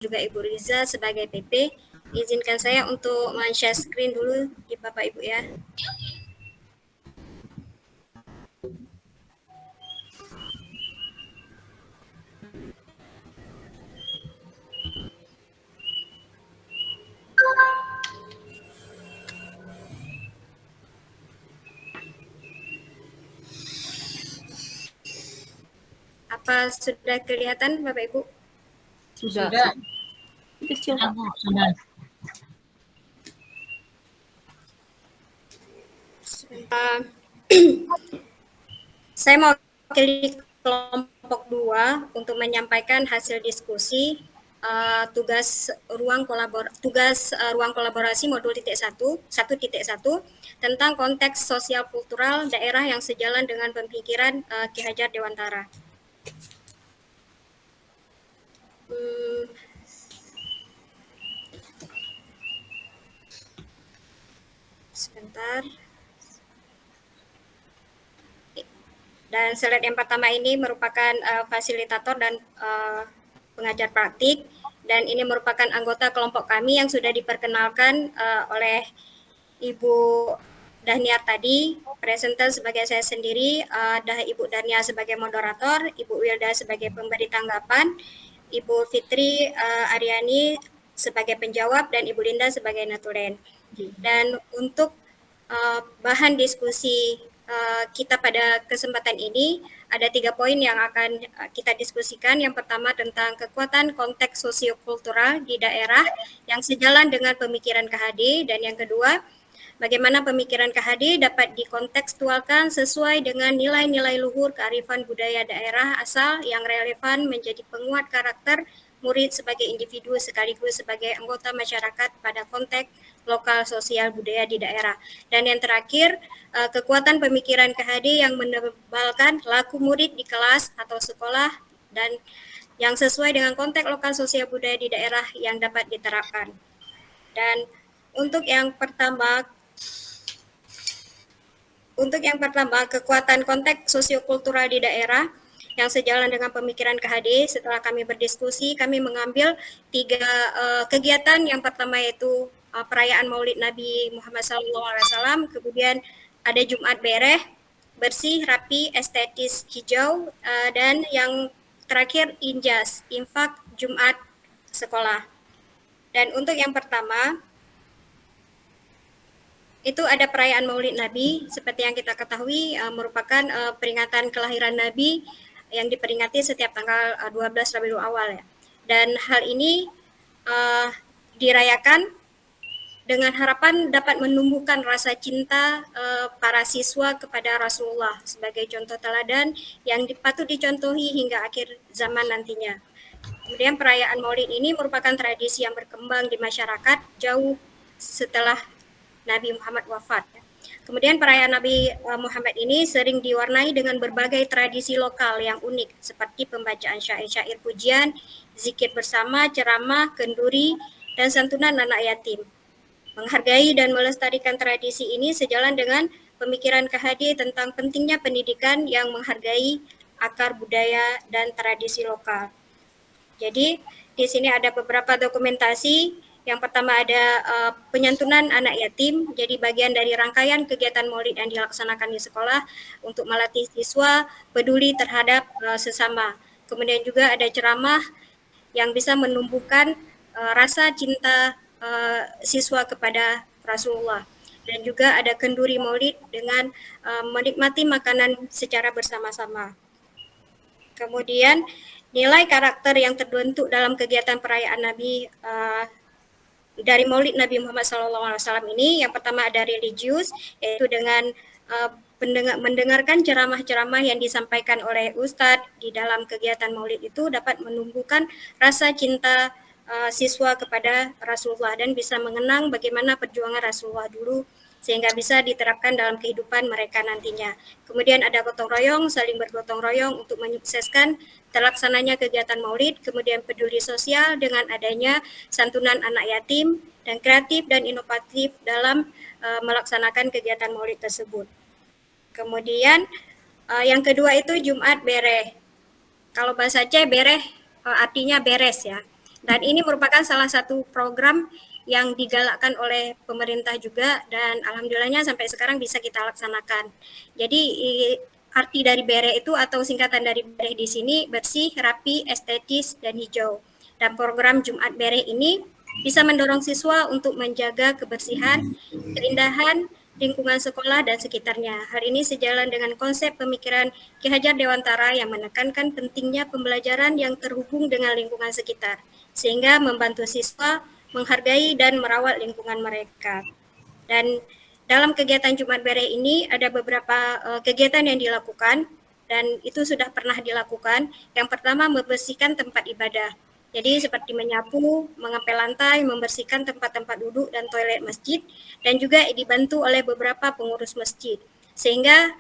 juga Ibu Riza sebagai PP. Izinkan saya untuk men-share screen dulu di Bapak Ibu ya. Apa sudah kelihatan Bapak Ibu? Sudah. Kecil Pak. Sudah. Saya mau pilih kelompok 2 untuk menyampaikan hasil diskusi tugas ruang kolaborasi modul 1.1 tentang konteks sosial kultural daerah yang sejalan dengan pemikiran Ki Hajar Dewantara. Sebentar. Dan slide yang pertama ini merupakan fasilitator dan pengajar praktik, dan ini merupakan anggota kelompok kami yang sudah diperkenalkan oleh Ibu Dahnia tadi. Presenter sebagai saya sendiri, Ibu Dahnia sebagai moderator, Ibu Wilda sebagai pemberi tanggapan, Ibu Fitri Aryani sebagai penjawab, dan Ibu Linda sebagai naturen. Dan untuk bahan diskusi kita pada kesempatan ini ada 3 poin yang akan kita diskusikan. Yang pertama tentang kekuatan konteks sosiokultural di daerah yang sejalan dengan pemikiran KHD, dan yang kedua bagaimana pemikiran KHD dapat dikontekstualkan sesuai dengan nilai-nilai luhur kearifan budaya daerah asal yang relevan menjadi penguat karakter murid sebagai individu sekaligus sebagai anggota masyarakat pada konteks lokal sosial budaya di daerah. Dan yang terakhir, kekuatan pemikiran KHD yang menebalkan laku murid di kelas atau sekolah dan yang sesuai dengan konteks lokal sosial budaya di daerah yang dapat diterapkan. Dan untuk yang pertama, kekuatan konteks sosiokultural di daerah yang sejalan dengan pemikiran KHD. Setelah kami berdiskusi, kami mengambil 3 kegiatan. Yang pertama yaitu perayaan Maulid Nabi Muhammad SAW, kemudian ada Jumat Bereh, bersih, rapi, estetis, hijau, dan yang terakhir Injas, infak Jumat sekolah. Dan untuk yang pertama, itu ada perayaan Maulid Nabi. Seperti yang kita ketahui, merupakan peringatan kelahiran Nabi yang diperingati setiap tanggal 12 Rabiul Awal ya. Dan hal ini dirayakan dengan harapan dapat menumbuhkan rasa cinta para siswa kepada Rasulullah sebagai contoh teladan yang patut dicontohi hingga akhir zaman nantinya. Kemudian perayaan Maulid ini merupakan tradisi yang berkembang di masyarakat jauh setelah Nabi Muhammad wafat. Kemudian perayaan Nabi Muhammad ini sering diwarnai dengan berbagai tradisi lokal yang unik seperti pembacaan syair-syair pujian, zikir bersama, ceramah, kenduri, dan santunan anak yatim. Menghargai dan melestarikan tradisi ini sejalan dengan pemikiran KHD tentang pentingnya pendidikan yang menghargai akar budaya dan tradisi lokal. Jadi di sini ada beberapa dokumentasi. Yang pertama ada penyantunan anak yatim, jadi bagian dari rangkaian kegiatan Maulid yang dilaksanakan di sekolah untuk melatih siswa peduli terhadap sesama. Kemudian juga ada ceramah yang bisa menumbuhkan rasa cinta siswa kepada Rasulullah. Dan juga ada kenduri Maulid dengan menikmati makanan secara bersama-sama. Kemudian nilai karakter yang terbentuk dalam kegiatan perayaan Nabi dari Maulid Nabi Muhammad SAW ini, yang pertama ada religius, yaitu dengan mendengarkan ceramah-ceramah yang disampaikan oleh Ustadz di dalam kegiatan Maulid itu dapat menumbuhkan rasa cinta siswa kepada Rasulullah dan bisa mengenang bagaimana perjuangan Rasulullah dulu sehingga bisa diterapkan dalam kehidupan mereka nantinya. Kemudian ada gotong royong, saling bergotong royong untuk menyukseskan terlaksananya kegiatan Maulid. Kemudian peduli sosial dengan adanya santunan anak yatim, dan kreatif dan inovatif dalam melaksanakan kegiatan Maulid tersebut. Kemudian yang kedua itu Jumat Bereh. Kalau bahasa Aceh Bereh artinya beres ya. Dan ini merupakan salah satu program yang digalakkan oleh pemerintah juga dan alhamdulillahnya sampai sekarang bisa kita laksanakan. Jadi arti dari BERE itu atau singkatan dari BERE di sini bersih, rapi, estetis, dan hijau. Dan program Jumat BERE ini bisa mendorong siswa untuk menjaga kebersihan, keindahan, lingkungan sekolah dan sekitarnya. Hal ini sejalan dengan konsep pemikiran Ki Hajar Dewantara yang menekankan pentingnya pembelajaran yang terhubung dengan lingkungan sekitar, sehingga membantu siswa menghargai dan merawat lingkungan mereka. Dan dalam kegiatan Jumat Bere ini ada beberapa kegiatan yang dilakukan dan itu sudah pernah dilakukan. Yang pertama membersihkan tempat ibadah. Jadi seperti menyapu, mengepel lantai, membersihkan tempat-tempat duduk dan toilet masjid, dan juga dibantu oleh beberapa pengurus masjid, sehingga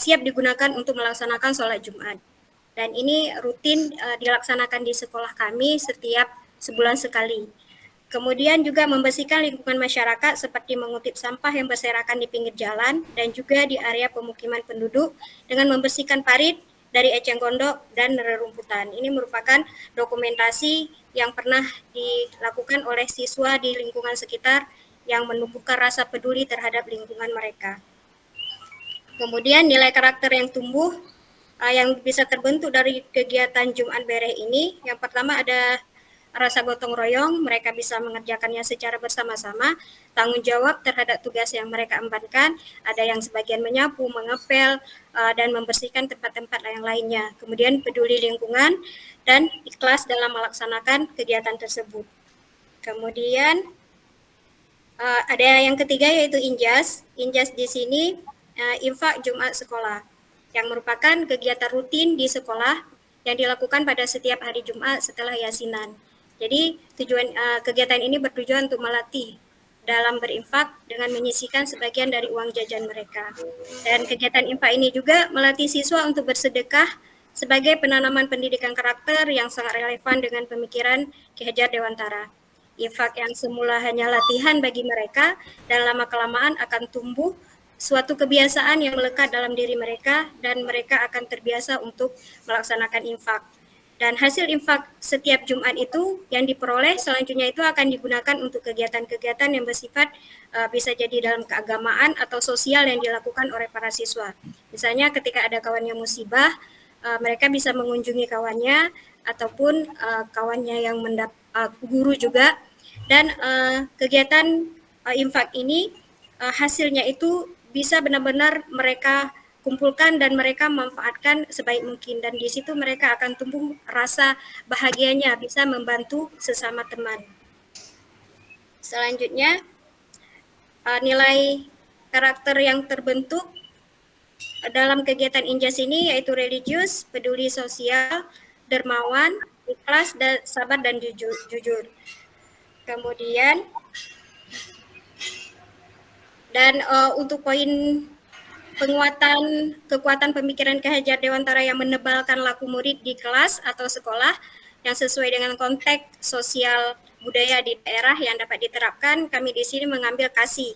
siap digunakan untuk melaksanakan sholat Jumat. Dan ini rutin dilaksanakan di sekolah kami setiap sebulan sekali. Kemudian juga membersihkan lingkungan masyarakat seperti mengutip sampah yang berserakan di pinggir jalan dan juga di area pemukiman penduduk dengan membersihkan parit dari eceng gondok dan rerumputan. Ini merupakan dokumentasi yang pernah dilakukan oleh siswa di lingkungan sekitar yang menumbuhkan rasa peduli terhadap lingkungan mereka. Kemudian nilai karakter yang tumbuh yang bisa terbentuk dari kegiatan Jumat Bere ini, yang pertama ada rasa gotong royong, mereka bisa mengerjakannya secara bersama-sama, tanggung jawab terhadap tugas yang mereka embankan, ada yang sebagian menyapu, mengepel, dan membersihkan tempat-tempat yang lainnya. Kemudian peduli lingkungan dan ikhlas dalam melaksanakan kegiatan tersebut. Kemudian ada yang ketiga yaitu Injas. Injas di sini infak Jumat sekolah, yang merupakan kegiatan rutin di sekolah yang dilakukan pada setiap hari Jumat setelah yasinan. Jadi kegiatan ini bertujuan untuk melatih dalam berinfak dengan menyisihkan sebagian dari uang jajan mereka. Dan kegiatan infak ini juga melatih siswa untuk bersedekah sebagai penanaman pendidikan karakter yang sangat relevan dengan pemikiran Ki Hajar Dewantara. Infak yang semula hanya latihan bagi mereka dan lama-kelamaan akan tumbuh suatu kebiasaan yang melekat dalam diri mereka dan mereka akan terbiasa untuk melaksanakan infak. Dan hasil infak setiap Jumat itu yang diperoleh selanjutnya itu akan digunakan untuk kegiatan-kegiatan yang bersifat bisa jadi dalam keagamaan atau sosial yang dilakukan oleh para siswa. Misalnya ketika ada kawannya musibah, mereka bisa mengunjungi kawannya ataupun kawannya yang guru juga. Dan kegiatan infak ini hasilnya itu bisa benar-benar mereka kumpulkan dan mereka manfaatkan sebaik mungkin, dan di situ mereka akan tumbuh rasa bahagianya bisa membantu sesama teman. Selanjutnya nilai karakter yang terbentuk dalam kegiatan Injas ini yaitu religius, peduli sosial, dermawan, ikhlas, dan sabar dan jujur. Kemudian dan untuk poin kekuatan pemikiran Ki Hajar Dewantara yang menebalkan laku murid di kelas atau sekolah yang sesuai dengan konteks sosial budaya di daerah yang dapat diterapkan. Kami di sini mengambil kasih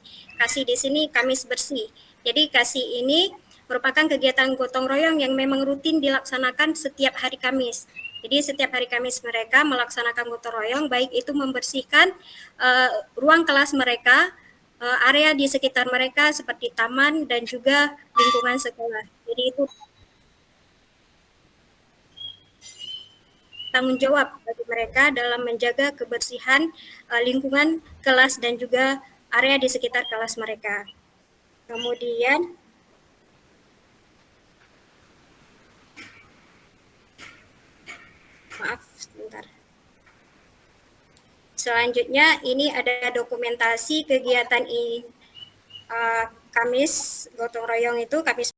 di sini Kamis bersih. Jadi kasih ini merupakan kegiatan gotong royong yang memang rutin dilaksanakan setiap hari Kamis. Jadi setiap hari Kamis mereka melaksanakan gotong royong, baik itu membersihkan ruang kelas mereka, area di sekitar mereka seperti taman dan juga lingkungan sekolah. Jadi itu tanggung jawab bagi mereka dalam menjaga kebersihan lingkungan kelas dan juga area di sekitar kelas mereka. Kemudian maaf sebentar. Selanjutnya ini ada dokumentasi kegiatan Kamis gotong royong itu Kamis